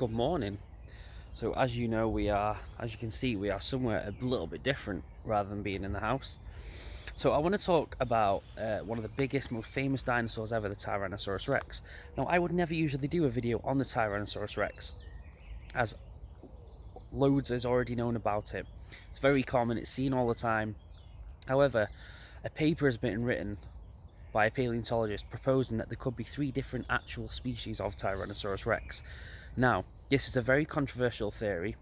Good morning. So as you can see, we are somewhere a little bit different rather than being in the house. So I want to talk about one of the biggest, most famous dinosaurs ever, the Tyrannosaurus Rex. Now, I would never usually do a video on the Tyrannosaurus Rex, as loads is already known about it. It's very common, it's seen all the time. However, a paper has been written by a paleontologist proposing that there could be 3 different actual species of Tyrannosaurus Rex. Now, this is a very controversial theory.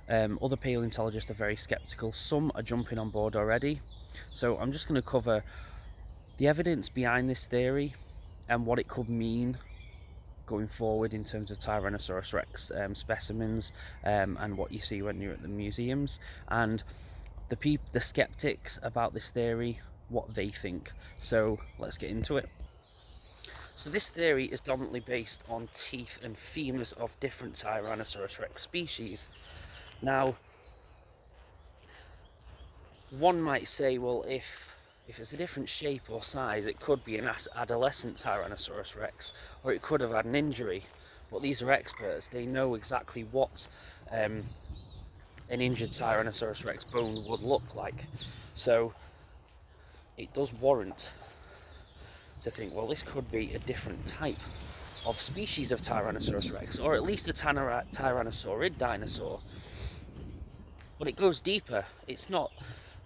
Other paleontologists are very skeptical. Some are jumping on board already. So I'm just going to cover the evidence behind this theory and what it could mean going forward in terms of Tyrannosaurus Rex specimens and what you see when you're at the museums, and the skeptics about this theory, what they think. So let's get into it. So this theory is dominantly based on teeth and femurs of different Tyrannosaurus Rex species. Now, one might say, well, if it's a different shape or size, it could be an adolescent Tyrannosaurus Rex, or it could have had an injury. But these are experts, they know exactly what an injured Tyrannosaurus Rex bone would look like. So it does warrant to think, well, this could be a different type of species of Tyrannosaurus Rex, or at least a Tyrannosaurid dinosaur. But it goes deeper. It's not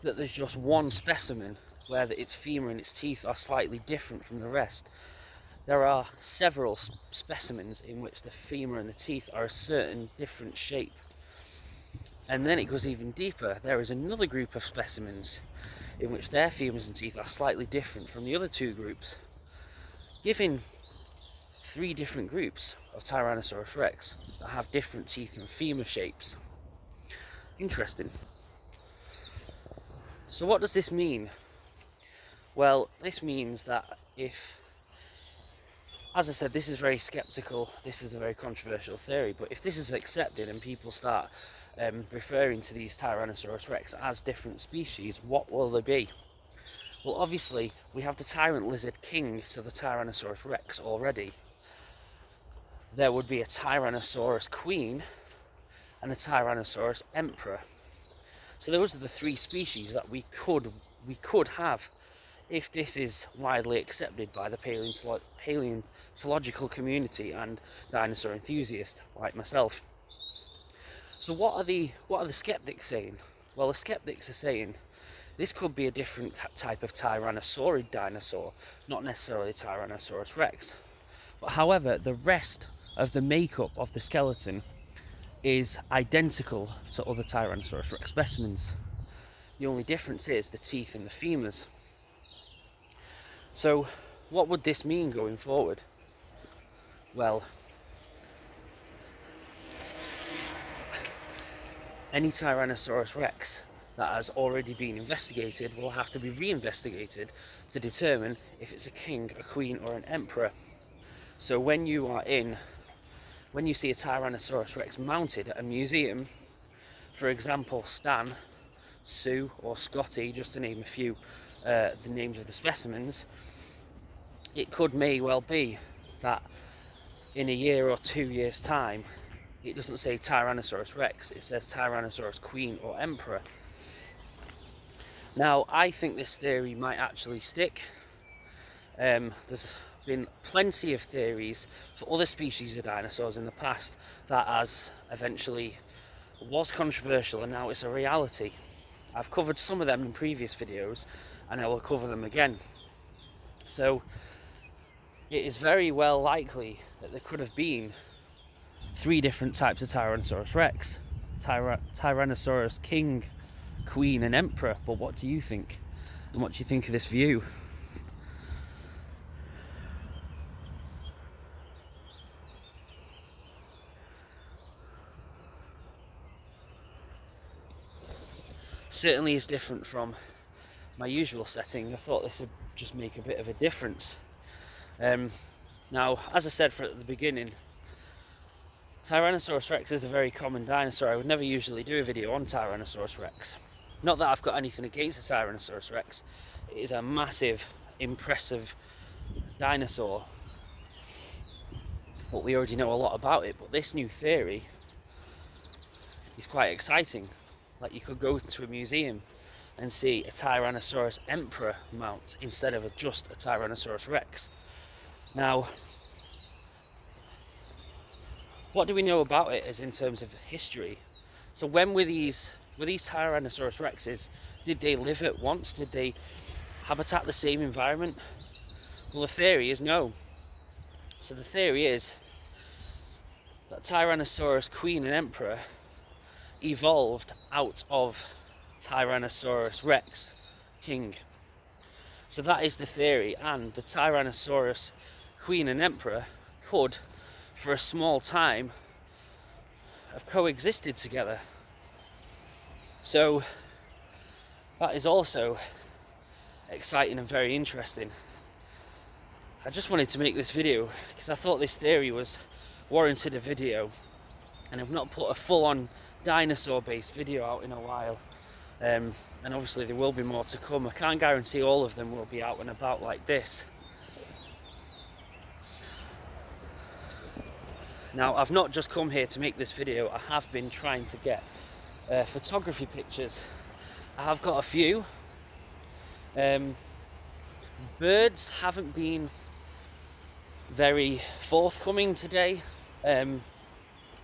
that there's just one specimen where its femur and its teeth are slightly different from the rest. There are several specimens in which the femur and the teeth are a certain different shape. And then it goes even deeper. There is another group of specimens in which their femurs and teeth are slightly different from the other 2 groups, giving 3 different groups of Tyrannosaurus Rex that have different teeth and femur shapes. Interesting. So what does this mean? Well, this means that if, as I said, this is very skeptical, this is a very controversial theory, but if this is accepted and people start referring to these Tyrannosaurus Rex as different species, what will they be? Well, obviously, we have the tyrant lizard king to the Tyrannosaurus Rex already. There would be a Tyrannosaurus queen and a Tyrannosaurus emperor. So those are the 3 species that we could have if this is widely accepted by the paleontological community and dinosaur enthusiasts like myself. So what are the skeptics saying? Well, the skeptics are saying this could be a different type of Tyrannosaurid dinosaur, not necessarily Tyrannosaurus Rex. But however, the rest of the makeup of the skeleton is identical to other Tyrannosaurus Rex specimens. The only difference is the teeth and the femurs. So what would this mean going forward? Well, any Tyrannosaurus Rex that has already been investigated will have to be re-investigated to determine if it's a king, a queen, or an emperor. So when you see a Tyrannosaurus Rex mounted at a museum, for example Stan, Sue, or Scotty, just to name a few, the names of the specimens, it may well be that in a year or 2 years' time, it doesn't say Tyrannosaurus Rex, it says Tyrannosaurus Queen or Emperor. Now, I think this theory might actually stick. There's been plenty of theories for other species of dinosaurs in the past that eventually was controversial and now it's a reality. I've covered some of them in previous videos and I will cover them again. So it is very well likely that there could have been 3 different types of Tyrannosaurus Rex. Tyrannosaurus King, Queen and Emperor. But what do you think? And what do you think of this view? Certainly is different from my usual setting. I thought this would just make a bit of a difference. Now, as I said at the beginning, Tyrannosaurus Rex is a very common dinosaur. I would never usually do a video on Tyrannosaurus Rex. Not that I've got anything against the Tyrannosaurus Rex. It is a massive, impressive dinosaur. but we already know a lot about it. But this new theory is quite exciting. Like, you could go to a museum and see a Tyrannosaurus Emperor mount instead of just a Tyrannosaurus Rex. Now, what do we know about it as in terms of history? So when were these Tyrannosaurus Rexes, did they live at once? Did they habitat the same environment? Well, the theory is no. So the theory is that Tyrannosaurus Queen and Emperor evolved out of Tyrannosaurus Rex King. So that is the theory, and the Tyrannosaurus Queen and Emperor could, for a small time, have coexisted together. So that is also exciting and very interesting. I just wanted to make this video because I thought this theory was warranted a video, and I've not put a full-on dinosaur-based video out in a while. And obviously there will be more to come. I can't guarantee all of them will be out and about like this. Now, I've not just come here to make this video. I have been trying to get photography pictures. I have got a few. Birds haven't been very forthcoming today. I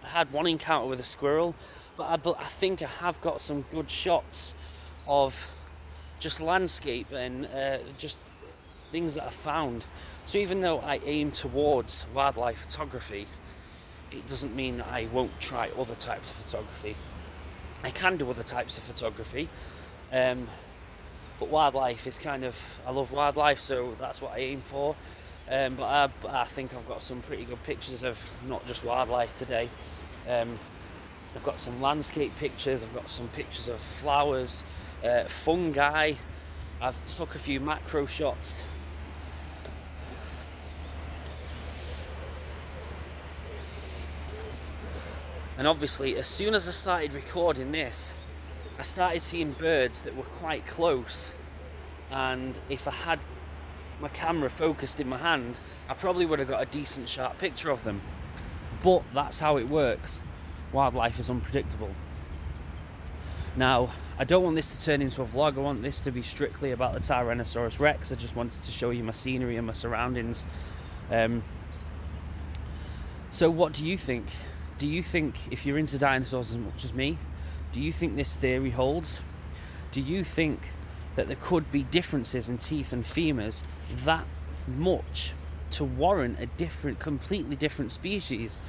had one encounter with a squirrel, but I think I have got some good shots of just landscape and just things that I found. So even though I aim towards wildlife photography, it doesn't mean that I won't try other types of photography. I can do other types of photography, but wildlife is kind of, I love wildlife, so that's what I aim for. But I think I've got some pretty good pictures of not just wildlife today. I've got some landscape pictures, I've got some pictures of flowers, fungi. I've took a few macro shots. And obviously, as soon as I started recording this, I started seeing birds that were quite close. And if I had my camera focused in my hand, I probably would have got a decent sharp picture of them. But that's how it works. Wildlife is unpredictable. Now, I don't want this to turn into a vlog. I want this to be strictly about the Tyrannosaurus Rex. I just wanted to show you my scenery and my surroundings. So what do you think? Do you think, if you're into dinosaurs as much as me, do you think this theory holds? Do you think that there could be differences in teeth and femurs that much to warrant a completely different species?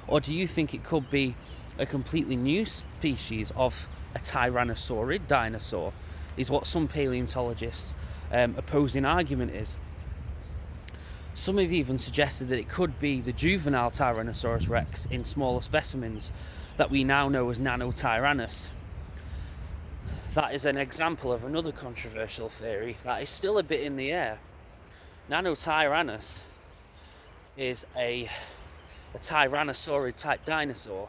Or do you think it could be a completely new species of a tyrannosaurid dinosaur, is what some paleontologists' opposing argument is. Some have even suggested that it could be the juvenile Tyrannosaurus Rex in smaller specimens that we now know as Nanotyrannus. That is an example of another controversial theory that is still a bit in the air. Nanotyrannus is a tyrannosaurid type dinosaur,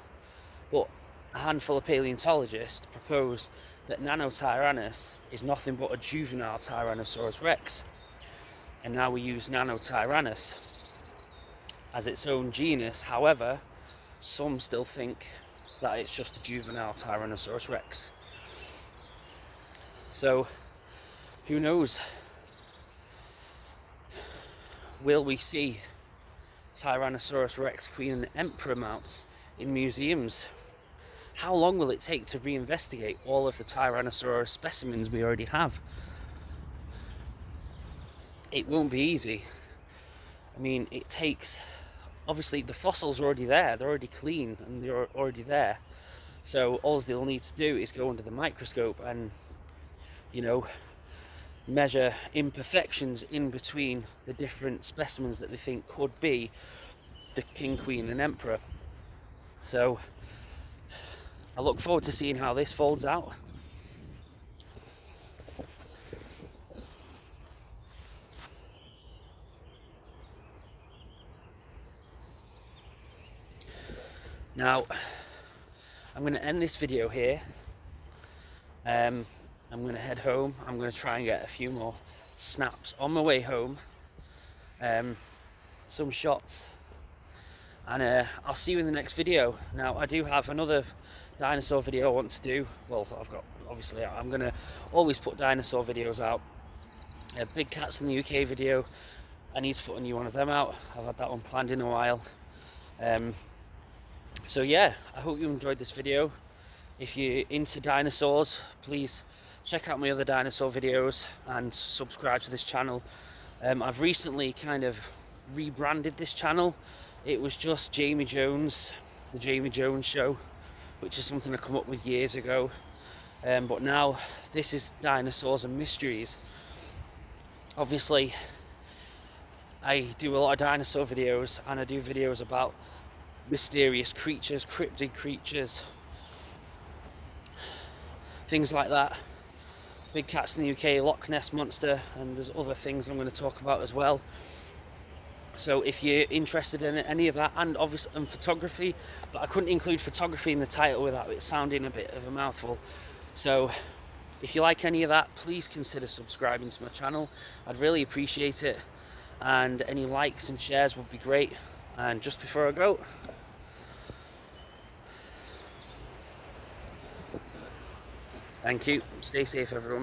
but a handful of paleontologists propose that Nanotyrannus is nothing but a juvenile Tyrannosaurus Rex. And now we use Nanotyrannus as its own genus. However, some still think that it's just a juvenile Tyrannosaurus Rex. So, who knows? Will we see Tyrannosaurus Rex Queen and Emperor mounts in museums? How long will it take to reinvestigate all of the Tyrannosaurus specimens we already have? It won't be easy. I mean, it takes, obviously the fossils are already there, they're already clean and they're already there. So all they'll need to do is go under the microscope and, you know, measure imperfections in between the different specimens that they think could be the King, Queen and Emperor. So I look forward to seeing how this folds out. Now, I'm going to end this video here. I'm going to head home. I'm going to try and get a few more snaps on my way home. Some shots and I'll see you in the next video. Now, I do have another dinosaur video I want to do. Well, obviously I'm gonna always put dinosaur videos out. Big Cats in the UK video, I need to put a new one of them out. I've had that one planned in a while. So yeah, I hope you enjoyed this video. If you're into dinosaurs, please check out my other dinosaur videos and subscribe to this channel. I've recently kind of rebranded this channel. It was just Jamie Jones, the Jamie Jones Show, which is something I come up with years ago. But now this is Dinosaurs and Mysteries. Obviously, I do a lot of dinosaur videos, and I do videos about mysterious creatures, cryptid creatures, things like that. Big Cats in the UK, Loch Ness Monster, and there's other things I'm going to talk about as well. So if you're interested in any of that, and obviously in photography, but I couldn't include photography in the title without it sounding a bit of a mouthful. So if you like any of that, please consider subscribing to my channel. I'd really appreciate it, and any likes and shares would be great. And just before I go, thank you. Stay safe, everyone.